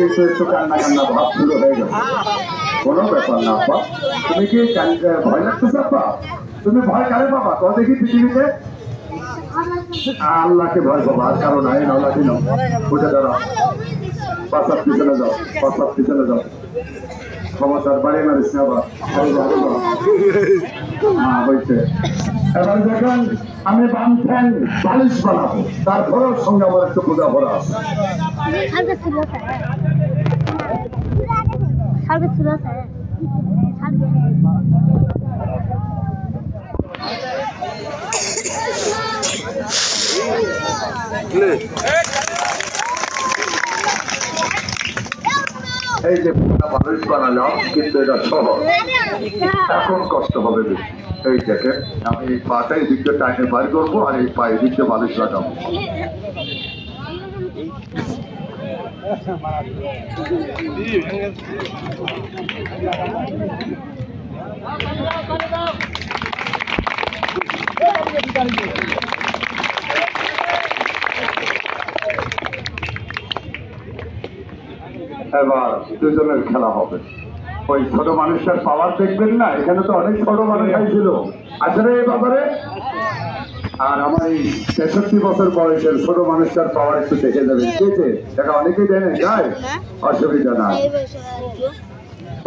দেখে তো একটু কান্না কান্না ভাব শুরু হয়ে গেল। কোনো ব্যাপার না আপা, তুমি কি ভয় লাগতেছে আপা? তুমি ভয় কারে পাবা? তো দেখি পৃথিবীতে আল্লাহকে ভয় পাবা, আর কারো নাই। আল্লাহ দিন উঠে দাঁড়াও, পাঁচার পিছনে যাও, পাঁচার পিছনে যাও। ক্ষমতার বাড়ি মারিস না আবার। হ্যাঁ হয়েছে। এবার দেখেন আমি বাম ফ্যান বালিশ বানাবো, তারপরেও সঙ্গে আমার একটু পূজা ভরা আছে। এই যে বালিশ বানালাম, কিন্তু এটা সহজ, এখন কষ্ট হবে বেশি। এই দেখেন আমি এই পাটা এই দিকটা টাইনে বার করবো, আর এই পা এই দিকটা বালিশ লাগাবো। এবার দুজনের খেলা হবে। ওই ছোট মানুষটার পাওয়ার দেখবেন না, এখানে তো অনেক ছোট মানুষ ছিল আসলে এই ব্যাপারে। আর আমার এই 63 বছর বয়সের ছোট মানুষটার পাওয়ার একটু দেখে যাবেন। কে টাকা অনেকেই দেয় না, গায়ে অসুবিধা নাই।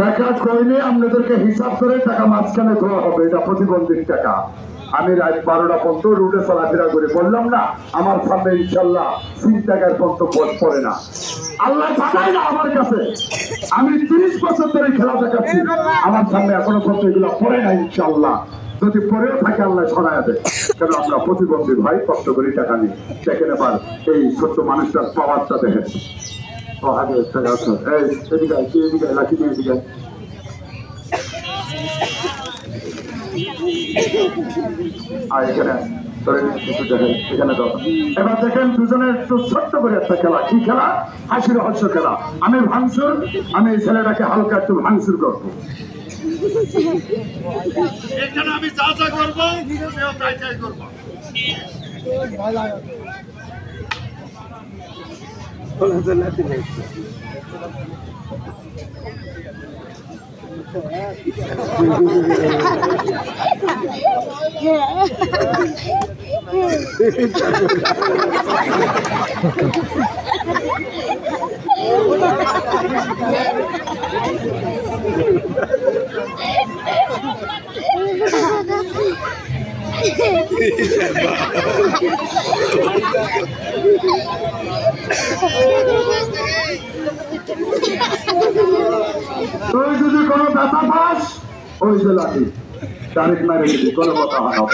টাকা কইলে আপনাদেরকে হিসাব করে টাকা মাঝখানে দেওয়া হবে, এটা প্রতিবন্ধীর টাকা। আমি রাত 12টা পর্যন্ত রুটে চলাফেরা করে বললাম না, আমার সামনে ইনশাল্লাহ 3 টাকার পর্যন্ত পথ পড়ে না। আল্লাহ জানাই না আমার কাছে, আমি 30 বছর ধরে খেলা দেখাচ্ছি, আমার সামনে এখনো পর্যন্ত এগুলো পড়ে না ইনশাল্লাহ। যদি পরেও থাকে আল্লাহ ছড়ায় দেয়, কেন আমরা প্রতিবন্ধী ভাই, কষ্ট করি টাকা নিই। দেখেন এবার এই ছোট্ট মানুষটার পাওয়ারটা দেখেন। এবার দেখেন দুজনের একটু ছোট্ট করে একটা খেলা। কি খেলা? হাসি রহস্য খেলা। আমি ভাঙচুর, আমি এই ছেলেটাকে হালকা একটু ভাঙচুর করবো। এখানে আমি যা যা করবো তাই তাই করবো। তুই যদি কোনো ব্যথা পাস, ওই যে লাঠি তারিখ মেরে দিবি, কোনো কথা হয় না।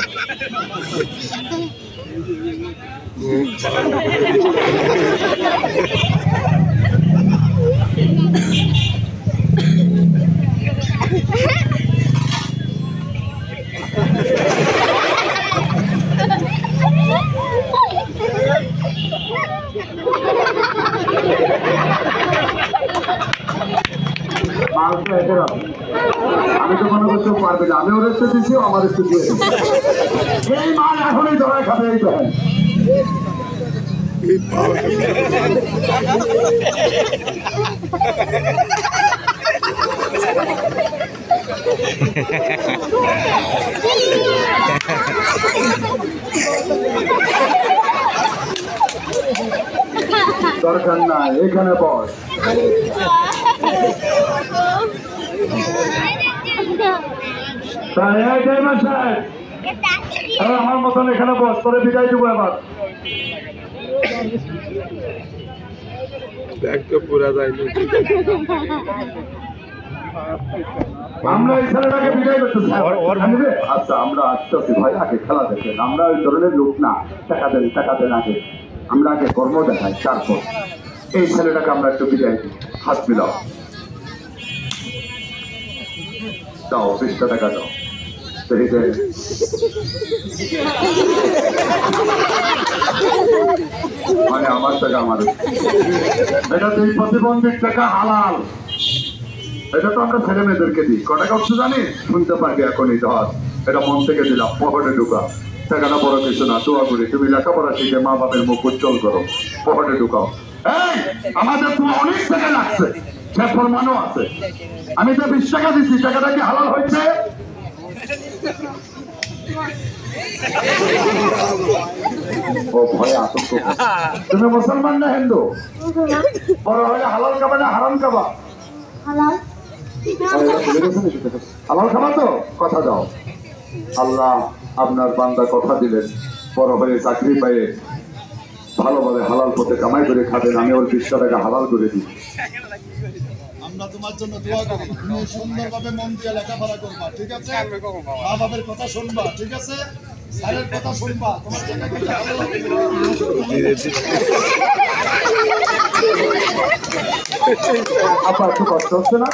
আমি তো মনে করতে পারবে না, আমি ওর একটু দিচ্ছি, আমার একটু দিয়ে এই মাল এখনই ধরায় খাবে। এই দেখেন দরকার নাই, এখানে বস। আমার মতন এখানে বস, করে বিদায় দেবো। এবার আমরা এই ছেলেটাকে বিদায় করতেছি। আচ্ছা আমরা আসতেছি ভাই, আগে খেলা দেখেন। আমরা ওই ধরনের লোক না, টাকা দেন টাকা দেন, আগে আমরা আগে কর্ম দেখাই, তারপর এই ছেলেটাকে আমরা একটু বিদায় দিই। হাত মিলাও, দাও 20 টাকা দাও। মানে আমার টাকা, আমার এটা তুই প্রতিবন্ধীর টাকা হালাল, এটা তো আমরা ছেলে মেয়েদেরকে দিই। কটা করছো জানি শুনতে পারবি এখনই। ধর এটা মন থেকে দিলাম, পকেটে ঢুকা। টাকাটা বড় কিছু না, দোয়া করি তুমি লেখাপড়া শিখে মা বাপের মুখ উজ্জ্বল করো, পকেটে ঢুকাও। এই আমাদের তো অনেক টাকা লাগছে, সে প্রমাণও আছে। আমি তো 20 টাকা দিচ্ছি, টাকাটা কি হালাল হয়েছে? ও ভয়ে আতঙ্ক। তুমি মুসলমান না হিন্দু? বড় হলে হালাল খাবা না হারাম খাবা? হালাল খাবা তো? কথা দাও। আল্লাহ আপনার বান্দা কথা দিলেন, বড় হয়ে চাকরি পেয়ে ভালোভাবে হালাল পথে কামাই করে খাবেন। আমি ওর 20 টাকা হালাল করে দিই। আমরা তোমার জন্য দোয়া করি, তুমি সুন্দরভাবে মন দিয়ে লেখাপড়া করবা, ঠিক আছে? মা বাবার কথা শুনবা, ঠিক আছে? স্যারের কথা শুনবা, তোমার জন্য আপা একটু কষ্ট হচ্ছে না?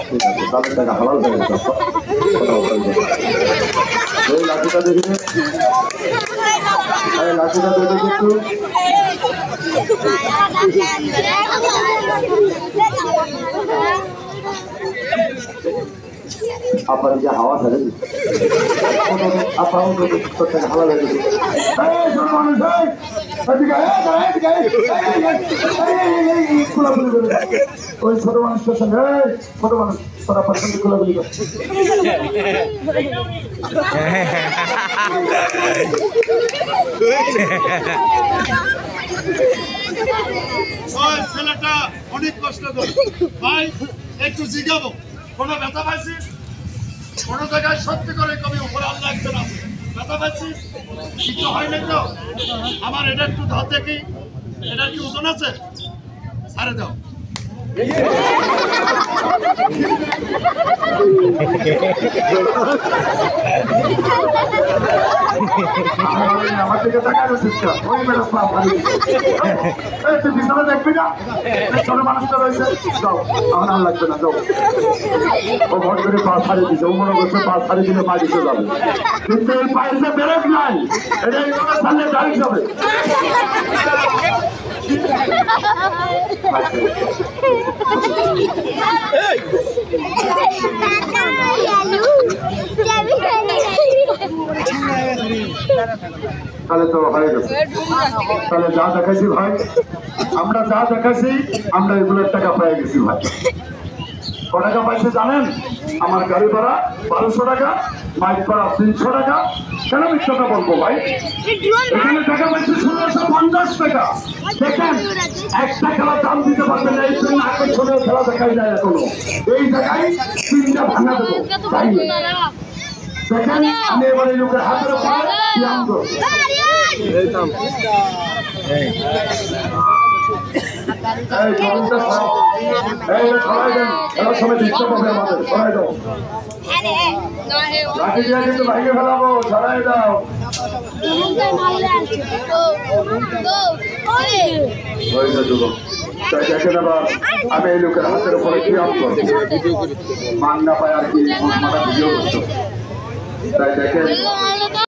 ঠিক আছে, তাদের টাকা হালাল হয়ে গেছে। এই লাঠিটা দেখে, লাঠিটা দেখে একটু আপনার যে হাওয়া থাকে আপনার টাকা হালাল হয়ে গেছে। ওই ছোট মানুষটার সঙ্গে ছোট মানুষ তোরা পার্সেন্ট খোলাগুলি করে ছেলেটা অনেক কষ্ট করে ভাই, একটু জিগাবো কোনো ব্যথা পাইছিস? কোন জায়গায় সত্যি করে কবি উপরে আল্লাহ একজন আছে, ব্যথা পাইছিস? কিছু হয় নাই তো? আমার এটা একটু ধর দেখি, এটার কি ওজন আছে? ছাড়ে দাও। আমার দিকে তাকায় তুই বিছানা দেখবি না? ছোট মানুষটা রয়েছে, যাও আমার আর লাগবে না, যাও। ও ভর করে পা ছাড়িয়ে দিচ্ছে, ও মনে করছে পা ছাড়িয়ে দিলে পা দিতে যাবে, কিন্তু এই পায়ের যে ব্রেক নাই, এটা এইভাবে ছাড়লে গাড়ি যাবে। তাহলে তো হয়ে গেছে। তাহলে যা দেখাইছি ভাই, আমরা যা দেখাইছি আমরা এগুলোর টাকা পেয়ে গেছি ভাই। ক টাকা পাইছে জানেন? আমার গাড়ি ভাড়া 1200 টাকা, মাইক ভাড়া 300 টাকা। কেন মিথ্যাটা বলবো ভাই? এখানে টাকা পাইছে 1650 টাকা। দেখেন একটা খেলার দাম দিতে পারবেন না, এই জন্য আগের ছোট খেলা দেখাই যায় এখনো। এই জায়গায় 3টা ভাঙা দেবো, তাই দেখেন আমি এবার এই লোকের হাতের উপরে ব্যায়াম করবো। সরাই দেন, খেলার সময় ডিস্টার্ব হবে আমাদের, সরাই দাও। লাঠি দিয়ে কিন্তু ভাঙে ফেলাবো, সরাই দাও। দেখেন আবার আমি এই লোকের হাতের উপরে ব্যায়াম করবো, মান না পায় আর কি মাথা ভিডিও করতো। তাই দেখেন